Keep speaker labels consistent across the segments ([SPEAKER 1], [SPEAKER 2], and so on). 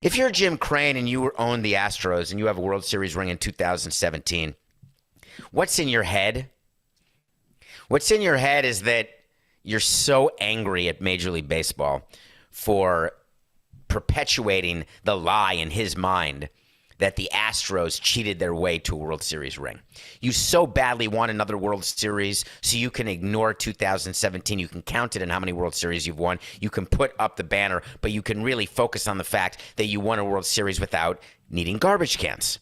[SPEAKER 1] If you're Jim Crane and you own the Astros and you have a World Series ring in 2017, what's in your head? What's in your head is that you're so angry at Major League Baseball for perpetuating the lie in his mind that the Astros cheated their way to a World Series ring. You so badly want another World Series so you can ignore 2017. You can count it in how many World Series you've won. You can put up the banner, but you can really focus on the fact that you won a World Series without needing garbage cans.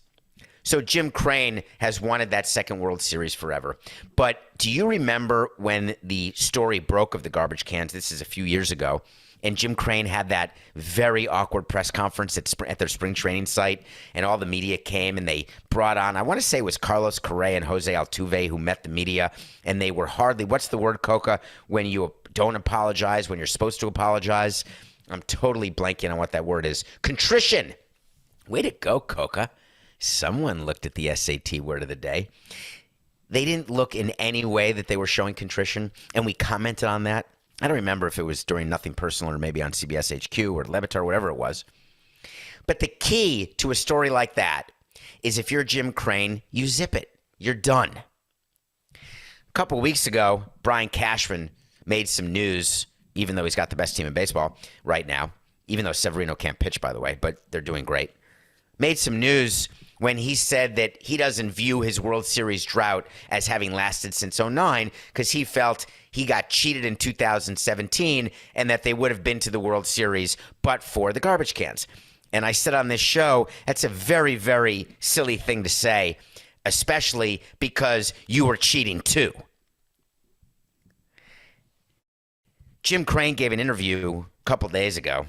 [SPEAKER 1] So Jim Crane has wanted that second World Series forever. But do you remember when the story broke of the garbage cans? This is a few years ago. And Jim Crane had that very awkward press conference at their spring training site, and all the media came, and they brought on, I want to say it was Carlos Correa and Jose Altuve who met the media, and they were hardly, what's the word, Coca, when you don't apologize, when you're supposed to apologize? I'm totally blanking on what that word is. Contrition. Way to go, Coca. Someone looked at the SAT word of the day. They didn't look in any way that they were showing contrition, and we commented on that. I don't remember if it was during Nothing Personal or maybe on CBS HQ or Levitar, whatever it was. But the key to a story like that is if you're Jim Crane, you zip it. You're done. A couple of weeks ago, Brian Cashman made some news, even though he's got the best team in baseball right now, even though Severino can't pitch, by the way, but they're doing great. Made some news when he said that he doesn't view his World Series drought as having lasted since '09 because he felt he got cheated in 2017 and that they would have been to the World Series but for the garbage cans. And I said on this show, that's a very, very silly thing to say, especially because you were cheating too. Jim Crane gave an interview a couple days ago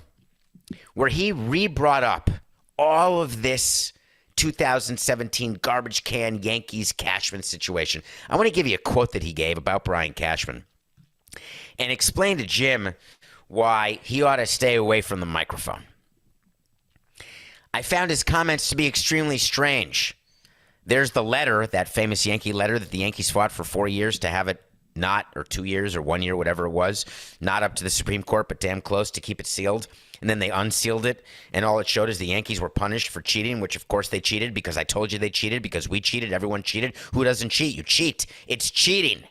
[SPEAKER 1] where he re-brought up all of this 2017 garbage can Yankees Cashman situation. I want to give you a quote that he gave about Brian Cashman and explain to Jim why he ought to stay away from the microphone. I found his comments to be extremely strange. There's the letter, that famous Yankee letter that the Yankees fought for 4 years to have it not, or 2 years or 1 year, whatever it was, not up to the Supreme Court, but damn close to keep it sealed. And then they unsealed it, and all it showed is the Yankees were punished for cheating, which of course they cheated because I told you they cheated, because we cheated, everyone cheated. Who doesn't cheat? You cheat. It's cheating.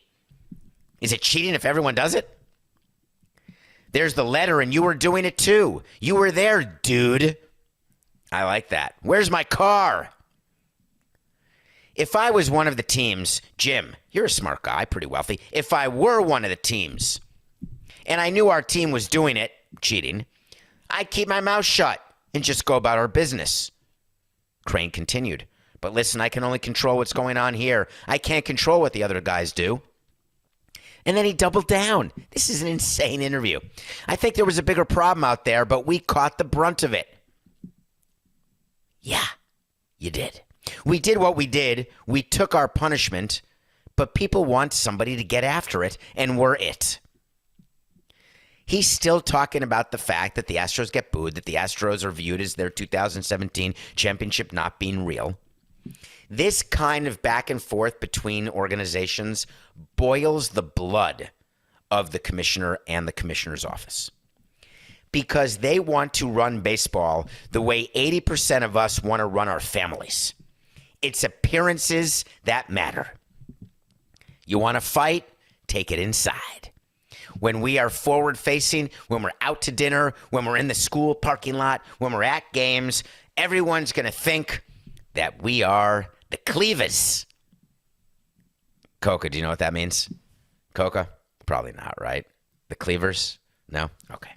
[SPEAKER 1] Is it cheating if everyone does it? There's the letter, and you were doing it too. You were there, dude. I like that. Where's my car? If I was one of the teams, Jim, you're a smart guy, pretty wealthy. If I were one of the teams, and I knew our team was doing it, cheating, I'd keep my mouth shut and just go about our business. Crane continued. But listen, I can only control what's going on here. I can't control what the other guys do. And then he doubled down. This is an insane interview. I think there was a bigger problem out there, but we caught the brunt of it. Yeah, you did. We did what we did. We took our punishment, but people want somebody to get after it, and we're it. He's still talking about the fact that the Astros get booed, that the Astros are viewed as their 2017 championship not being real. This kind of back and forth between organizations boils the blood of the commissioner and the commissioner's office, because they want to run baseball the way 80% of us want to run our families. It's appearances that matter. You want to fight? Take it inside. When we are forward-facing, when we're out to dinner, when we're in the school parking lot, when we're at games, everyone's going to think that we are the Cleavers. Coca, do you know what that means? Coca? Probably not, right? The Cleavers? No? Okay.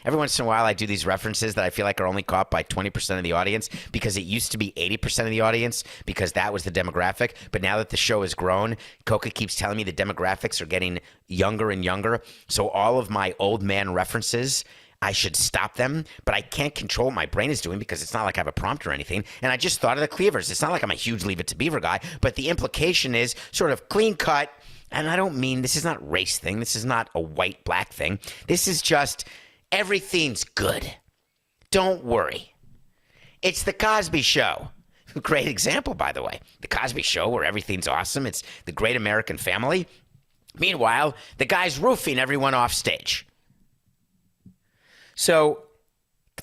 [SPEAKER 1] Every once in a while, I do these references that I feel like are only caught by 20% of the audience, because it used to be 80% of the audience, because that was the demographic. But now that the show has grown, Coca keeps telling me the demographics are getting younger and younger. So all of my old man references, I should stop them, but I can't control what my brain is doing because it's not like I have a prompt or anything. And I just thought of the Cleavers. It's not like I'm a huge Leave It to Beaver guy, but the implication is sort of clean cut. And I don't mean, this is not race thing. This is not a white black thing. This is just everything's good. Don't worry. It's the Cosby Show. Great example, by the way. The Cosby Show, where everything's awesome. It's the great American family. Meanwhile, the guy's roofing everyone off stage. So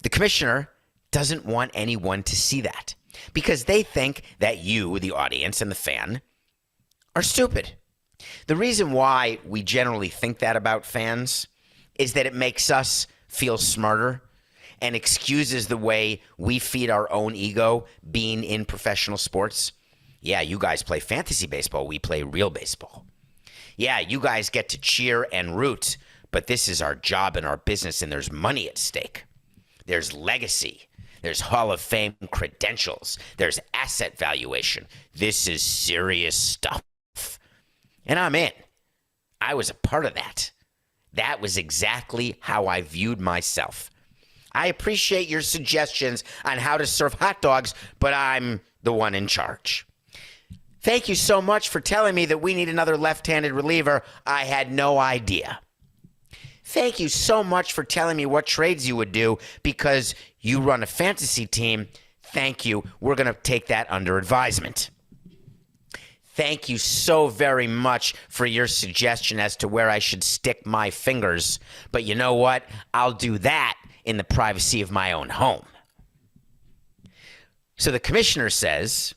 [SPEAKER 1] the commissioner doesn't want anyone to see that because they think that you, the audience and the fan, are stupid. The reason why we generally think that about fans is that it makes us feel smarter and excuses the way we feed our own ego being in professional sports. Yeah, you guys play fantasy baseball. We play real baseball. Yeah, you guys get to cheer and root, but this is our job and our business, and there's money at stake. There's legacy. There's Hall of Fame credentials. There's asset valuation. This is serious stuff. And I'm in. I was a part of that. That was exactly how I viewed myself. I appreciate your suggestions on how to serve hot dogs, but I'm the one in charge. Thank you so much for telling me that we need another left-handed reliever. I had no idea. Thank you so much for telling me what trades you would do because you run a fantasy team. Thank you. We're going to take that under advisement. Thank you so very much for your suggestion as to where I should stick my fingers. But you know what? I'll do that in the privacy of my own home. So the commissioner says,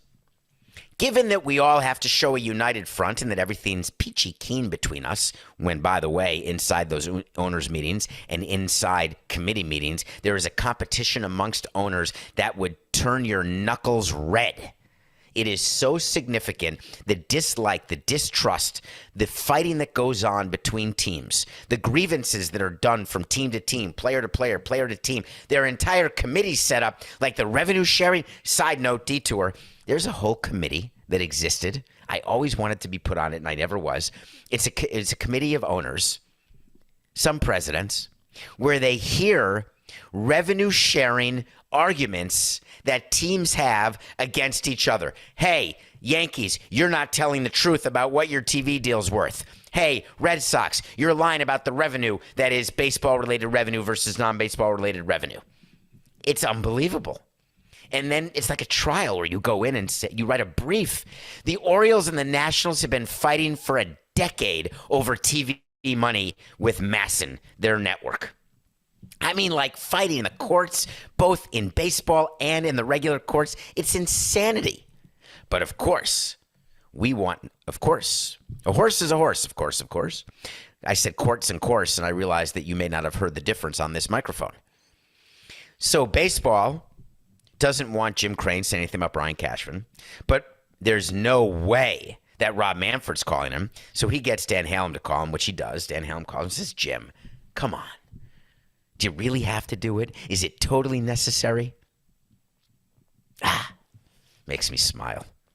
[SPEAKER 1] given that we all have to show a united front and that everything's peachy keen between us, when, by the way, inside those owners' meetings and inside committee meetings, there is a competition amongst owners that would turn your knuckles red. It is so significant, the dislike, the distrust, the fighting that goes on between teams, the grievances that are done from team to team, player to player, player to team, their entire committee set up, like the revenue sharing. Side note, detour, there's a whole committee that existed. I always wanted to be put on it, and I never was. It's a committee of owners, some presidents, where they hear revenue sharing arguments that teams have against each other. Hey, Yankees, you're not telling the truth about what your TV deal's worth. Hey, Red Sox, you're lying about the revenue that is baseball-related revenue versus non-baseball-related revenue. It's unbelievable. And then it's like a trial where you go in and you write a brief. The Orioles and the Nationals have been fighting for a decade over TV money with Masson, their network. I mean, like fighting in the courts, both in baseball and in the regular courts. It's insanity. But of course, a horse is a horse, of course. I said courts and course, and I realized that you may not have heard the difference on this microphone. So baseball doesn't want Jim Crane saying anything about Brian Cashman, but there's no way that Rob Manfred's calling him. So he gets Dan Halem to call him, which he does. Dan Halem calls him and says, Jim, come on. Do you really have to do it? Is it totally necessary? Makes me smile.